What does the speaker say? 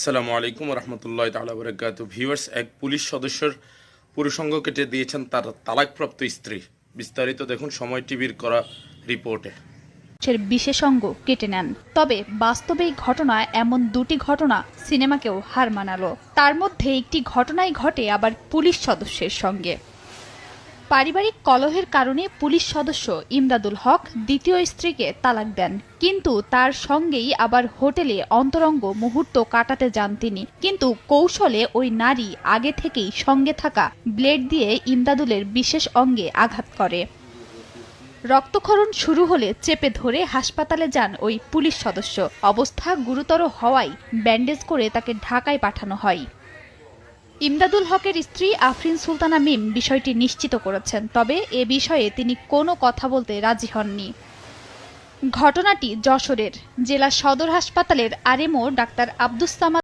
আসসালামু আলাইকুম রহমতুল্লাহ তাআলা বারাকাতুহু। ভিউয়ার্স, এক পুলিশ সদস্যের পুরুষাঙ্গ কেটে দিয়েছেন তার তালাকপ্রাপ্ত স্ত্রী। বিস্তারিত দেখুন সময় টিভির করা রিপোর্টে। বিশেষাঙ্গ কেটে নেন। তবে বাস্তবে এই ঘটনায় এমন দুটি ঘটনা সিনেমাকেও হার মানালো। তার মধ্যে একটি ঘটনাই ঘটে আবার পুলিশ সদস্যের সঙ্গে। পারিবারিক কলহের কারণে পুলিশ সদস্য ইমদাদুল হক দ্বিতীয় স্ত্রীকে তালাক দেন, কিন্তু তার সঙ্গেই আবার হোটেলে অন্তরঙ্গ মুহূর্ত কাটাতে যান তিনি। কিন্তু কৌশলে ওই নারী আগে থেকেই সঙ্গে থাকা ব্লেড দিয়ে ইমদাদুলের বিশেষ অঙ্গে আঘাত করে। রক্তক্ষরণ শুরু হলে চেপে ধরে হাসপাতালে যান ওই পুলিশ সদস্য। অবস্থা গুরুতর হওয়ায় ব্যান্ডেজ করে তাকে ঢাকায় পাঠানো হয়। ইমদাদুল হকের স্ত্রী আফরিন সুলতানা মিম বিষয়টি নিশ্চিত করেছেন, তবে এ বিষয়ে তিনি কোনো কথা বলতে রাজি হননি। ঘটনাটি যশোরের জেলা সদর হাসপাতালের আরএমও ডাক্তার আব্দুস সামাদ